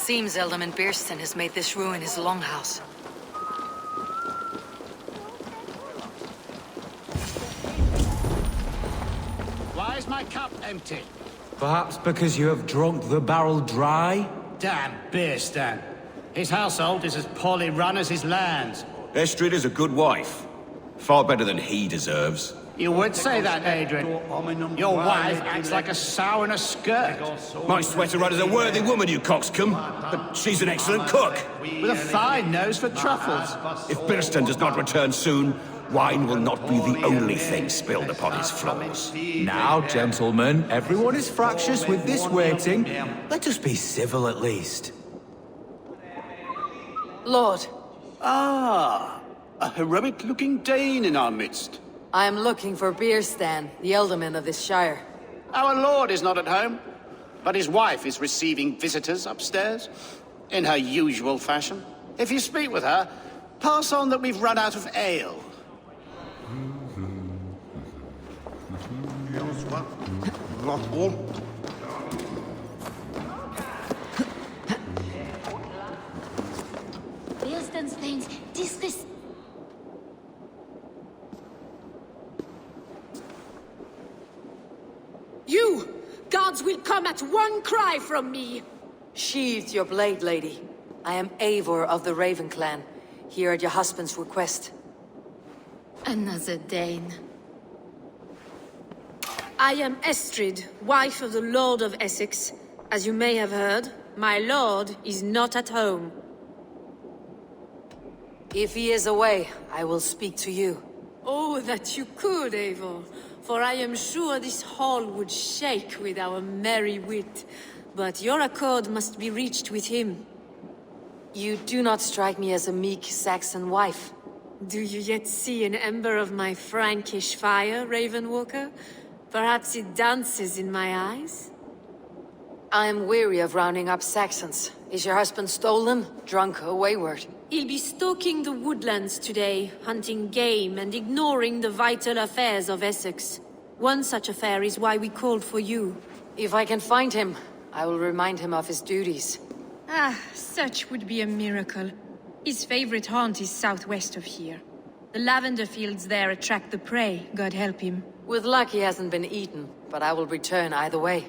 Seems Ealdorman Biersten has made this ruin his longhouse. Why is my cup empty? Perhaps because you have drunk the barrel dry? Damn Biersten. His household is as poorly run as his lands. Estrid is a good wife. Far better than he deserves. You would say that, Adrian. Your wife acts like a sow in a skirt. My sweater runner's a worthy woman, you coxcomb. But she's an excellent cook. With a fine nose for truffles. If Biersten does not return soon, wine will not be the only thing spilled upon his floors. Now, gentlemen, everyone is fractious with this waiting. Let us be civil at least. Lord, Ah, a heroic-looking Dane in our midst. I am looking for Biersten, the Ealdorman of this shire. Our lord is not at home, but his wife is receiving visitors upstairs, in her usual fashion. If you speak with her, pass on that we've run out of ale. Bierstenstein's disres... You! Gods will come at one cry from me! Sheathe your blade, lady. I am Eivor of the Raven clan, here at your husband's request. Another Dane. I am Estrid, wife of the Lord of Essex. As you may have heard, my lord is not at home. If he is away, I will speak to you. Oh, that you could, Eivor. For I am sure this hall would shake with our merry wit. But your accord must be reached with him. You do not strike me as a meek Saxon wife. Do you yet see an ember of my Frankish fire, Ravenwalker? Perhaps it dances in my eyes? I am weary of rounding up Saxons. Is your husband stolen, drunk, or wayward? He'll be stalking the woodlands today, hunting game and ignoring the vital affairs of Essex. One such affair is why we called for you. If I can find him, I will remind him of his duties. Ah, such would be a miracle. His favorite haunt is southwest of here. The lavender fields there attract the prey, God help him. With luck he hasn't been eaten, but I will return either way.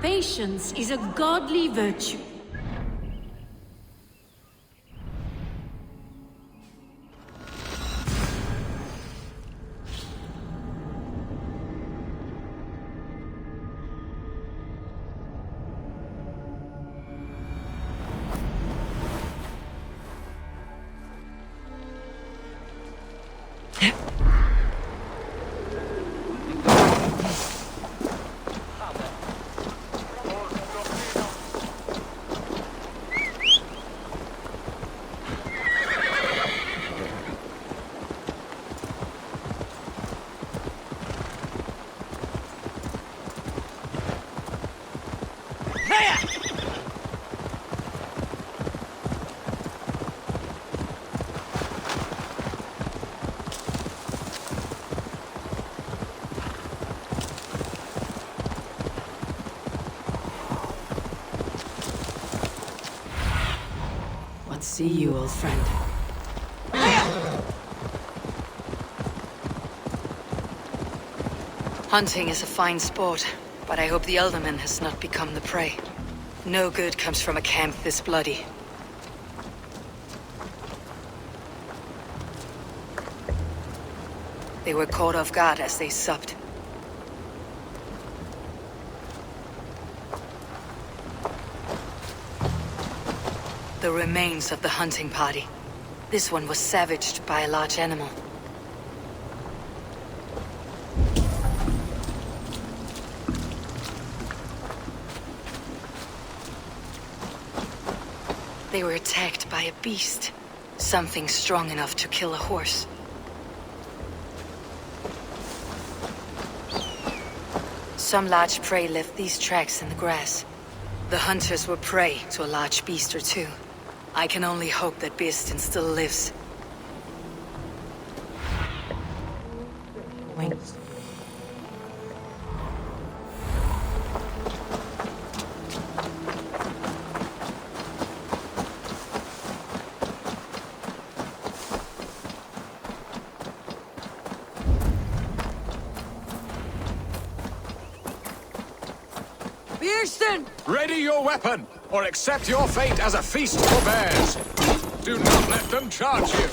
Patience is a godly virtue. See you, old friend. Hunting is a fine sport, but I hope the Ealdorman has not become the prey. No good comes from a camp this bloody. They were caught off guard as they supped. The remains of the hunting party. This one was savaged by a large animal. They were attacked by a beast. Something strong enough to kill a horse. some large prey left these tracks in the grass. The hunters were prey to a large beast or two. I can only hope that Beastin still lives. Wings. Ready your weapon, or accept your fate as a feast for bears. Do not let them charge you.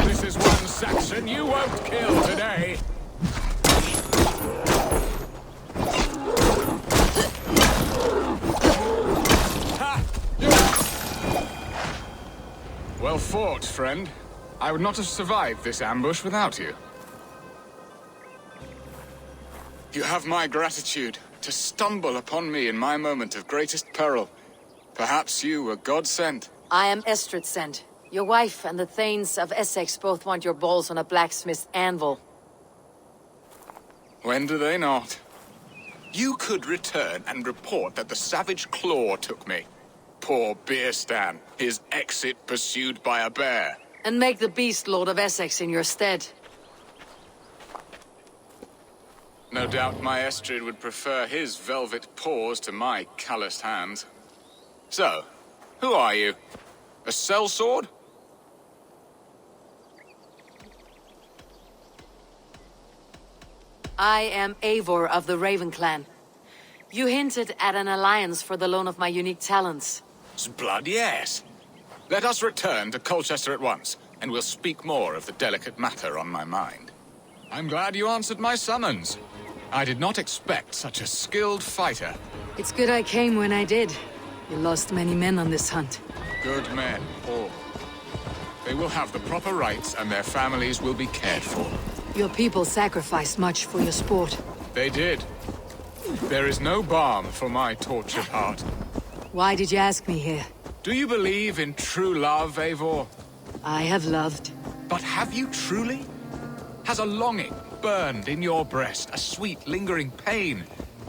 This is one Saxon you won't kill today. Ha! Well fought, friend. I would not have survived this ambush without you. You have my gratitude to stumble upon me in my moment of greatest peril. Perhaps you were God-sent. I am Estrid sent. Your wife and the Thanes of Essex both want your balls on a blacksmith's anvil. When do they not? You could return and report that the savage Claw took me. Poor Beerstan, his exit pursued by a bear. And make the beast Lord of Essex in your stead. No doubt my Estrid would prefer his velvet paws to my calloused hands. So, who are you? A sellsword? I am Eivor of the Raven Clan. You hinted at an alliance for the loan of my unique talents. Blood, yes. Let us return to Colchester at once, and we'll speak more of the delicate matter on my mind. I'm glad you answered my summons. I did not expect such a skilled fighter. It's good I came when I did. You lost many men on this hunt. Good men, all. They will have the proper rights, and their families will be cared for. Your people sacrificed much for your sport. They did. There is no balm for my tortured heart. Why did you ask me here? Do you believe in true love, Eivor? I have loved. But have you truly? Has a longing burned in your breast, a sweet, lingering pain,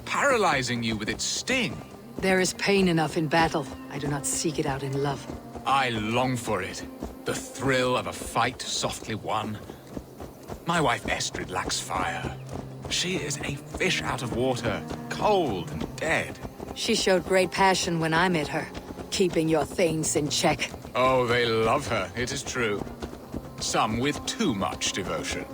paralyzing you with its sting? There is pain enough in battle. I do not seek it out in love. I long for it. The thrill of a fight softly won. My wife Estrid lacks fire. She is a fish out of water, cold and dead. She showed great passion when I met her, keeping your things in check. Oh, they love her, it is true. Some with too much devotion.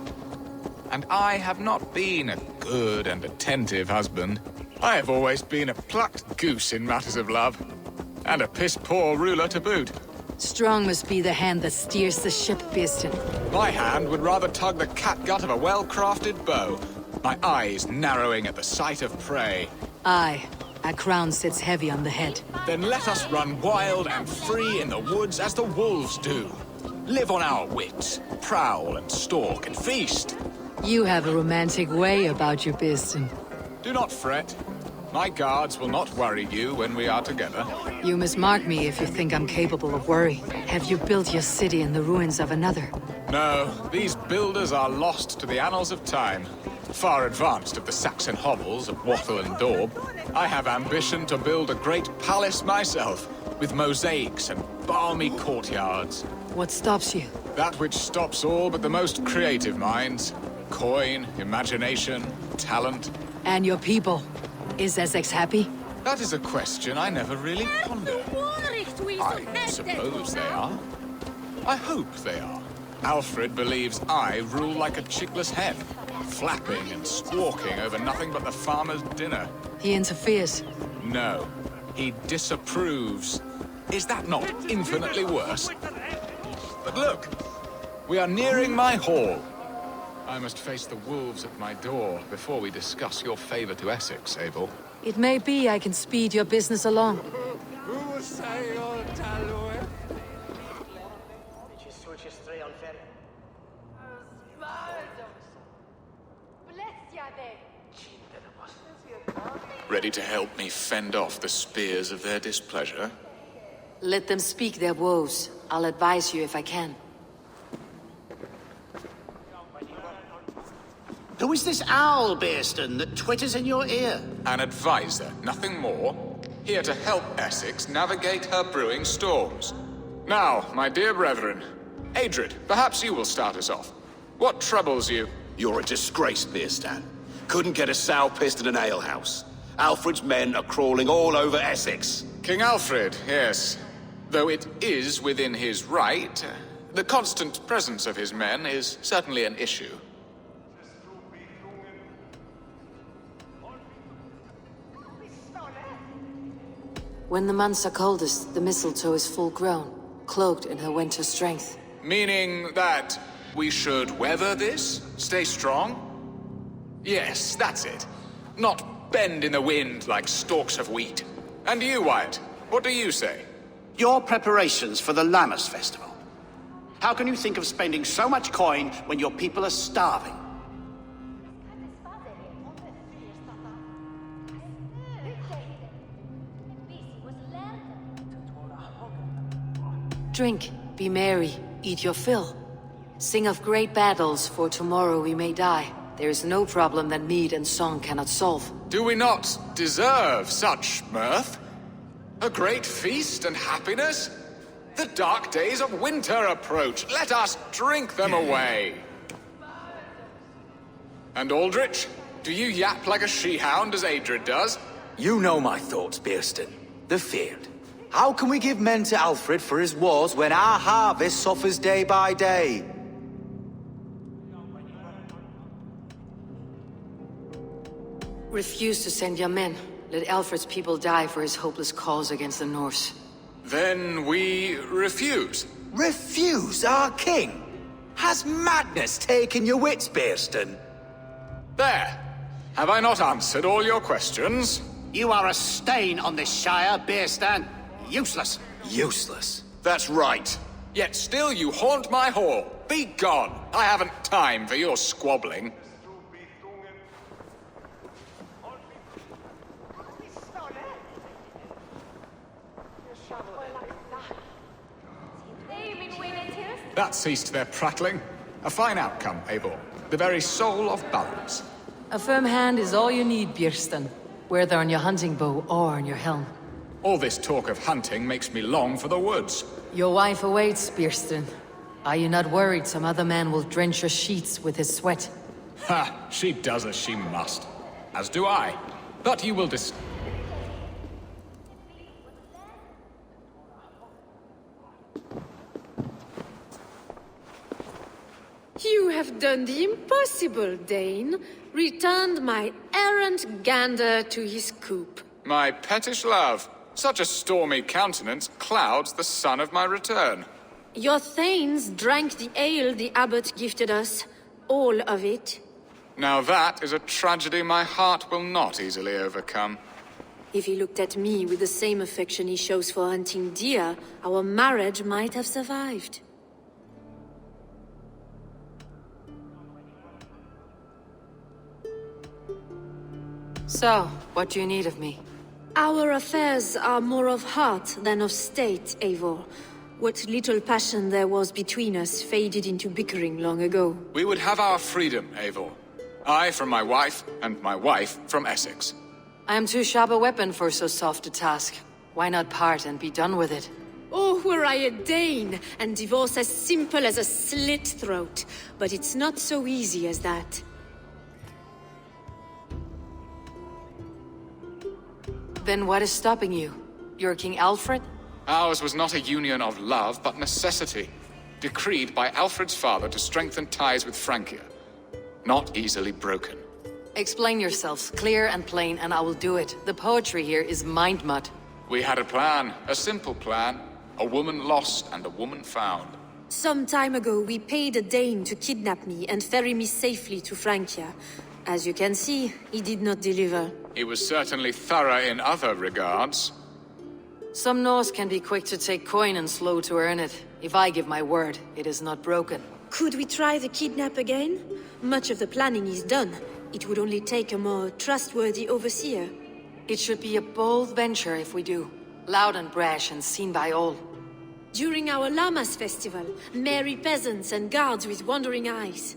And I have not been a good and attentive husband. I have always been a plucked goose in matters of love. And a piss-poor ruler to boot. Strong must be the hand that steers the ship, Beastin. My hand would rather tug the catgut of a well-crafted bow. My eyes narrowing at the sight of prey. Aye, a crown sits heavy on the head. Then let us run wild and free in the woods as the wolves do. Live on our wits, prowl and stalk and feast. You have a romantic way about you, Beastin. Do not fret. My guards will not worry you when we are together. You must mark me if you think I'm capable of worry. Have you built your city in the ruins of another? No, these builders are lost to the annals of time. Far advanced of the Saxon hovels of Wattle and Daub. I have ambition to build a great palace myself, with mosaics and balmy courtyards. What stops you? That which stops all but the most creative minds. Coin, imagination, talent. And your people? Is Essex happy? That is a question I never really pondered. I suppose they are. I hope they are. Alfred believes I rule like a chickless hen, flapping and squawking over nothing but the farmer's dinner. He interferes. No, he disapproves. Is that not infinitely worse? But look, we are nearing my hall. I must face the wolves at my door before we discuss your favor to Essex, Eivor. It may be I can speed your business along. Ready to help me fend off the spears of their displeasure? Let them speak their woes. I'll advise you if I can. Who is this owl, Bearston, that twitters in your ear? An advisor, nothing more. Here to help Essex navigate her brewing storms. Now, my dear brethren, Adrid, perhaps you will start us off. What troubles you? You're a disgrace, Beerstan. Couldn't get a sow pissed in an alehouse. Alfred's men are crawling all over Essex. King Alfred, yes. Though it is within his right, the constant presence of his men is certainly an issue. When the months are coldest, the mistletoe is full grown, cloaked in her winter strength. Meaning that we should weather this? Stay strong? Yes, that's it. Not bend in the wind like stalks of wheat. And you, Wyatt, what do you say? Your preparations for the Lammas festival. How can you think of spending so much coin when your people are starving? Drink, be merry, eat your fill. Sing of great battles, for tomorrow we may die. There is no problem that mead and song cannot solve. Do we not deserve such mirth? A great feast and happiness? The dark days of winter approach. Let us drink them away. And Aldrich, do you yap like a she-hound as Adrid does? You know my thoughts, Bearston. The feared. How can we give men to Alfred for his wars when our harvest suffers day by day? Refuse to send your men. Let Alfred's people die for his hopeless cause against the Norse. Then we refuse. Refuse our king? Has madness taken your wits, Bearston? There. Have I not answered all your questions? You are a stain on this shire, Bearstan. Useless. Useless. That's right. Yet still you haunt my hall. Be gone. I haven't time for your squabbling. That ceased their prattling. A fine outcome, Eivor. The very soul of balance. A firm hand is all you need, Björsten. Whether on your hunting bow or on your helm. All this talk of hunting makes me long for the woods. Your wife awaits, Björsten. Are you not worried some other man will drench your sheets with his sweat? Ha! She does as she must. As do I. But you will You have done the impossible, Dane. Returned my errant gander to his coop. My pettish love. Such a stormy countenance clouds the sun of my return. Your thanes drank the ale the abbot gifted us. All of it. Now that is a tragedy my heart will not easily overcome. If he looked at me with the same affection he shows for hunting deer, our marriage might have survived. So, what do you need of me? Our affairs are more of heart than of state, Eivor. What little passion there was between us faded into bickering long ago. We would have our freedom, Eivor. I from my wife, and my wife from Essex. I am too sharp a weapon for so soft a task. Why not part and be done with it? Oh, were I a Dane, and divorce as simple as a slit throat. But it's not so easy as that. Then what is stopping you? You're King Alfred? Ours was not a union of love, but necessity. Decreed by Alfred's father to strengthen ties with Francia. Not easily broken. Explain yourselves, clear and plain, and I will do it. The poetry here is mind mud. We had a plan, a simple plan. A woman lost and a woman found. Some time ago, we paid a Dane to kidnap me and ferry me safely to Francia. As you can see, he did not deliver. He was certainly thorough in other regards. Some Norse can be quick to take coin and slow to earn it. If I give my word, it is not broken. Could we try the kidnap again? Much of the planning is done. It would only take a more trustworthy overseer. It should be a bold venture if we do. Loud and brash and seen by all. During our Lammas festival, merry peasants and guards with wandering eyes.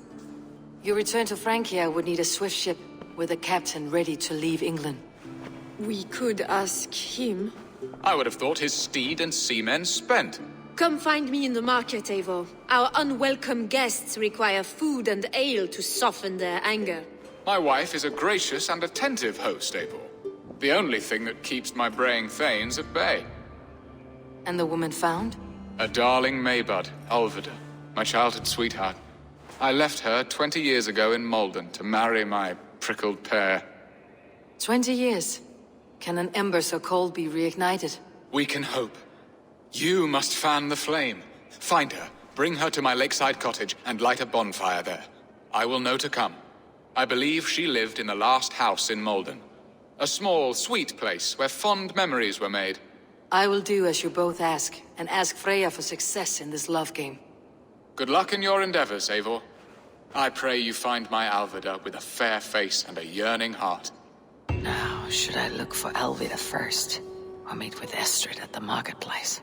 Your return to Francia would need a swift ship with a captain ready to leave England. We could ask him. I would have thought his steed and seamen spent. Come find me in the market, Eivor. Our unwelcome guests require food and ale to soften their anger. My wife is a gracious and attentive host, Eivor. The only thing that keeps my braying thanes at bay. And the woman found? A darling Maybud, Alvida, my childhood sweetheart. I left her 20 years ago in Malden to marry my prickled pear. 20 years. Can an ember so cold be reignited? We can hope. You must fan the flame. Find her, bring her to my lakeside cottage, and light a bonfire there. I will know to come. I believe she lived in the last house in Malden. A small, sweet place where fond memories were made. I will do as you both ask, and ask Freya for success in this love game. Good luck in your endeavors, Eivor. I pray you find my Alvida with a fair face and a yearning heart. Now, should I look for Alvida first, or meet with Estrid at the marketplace?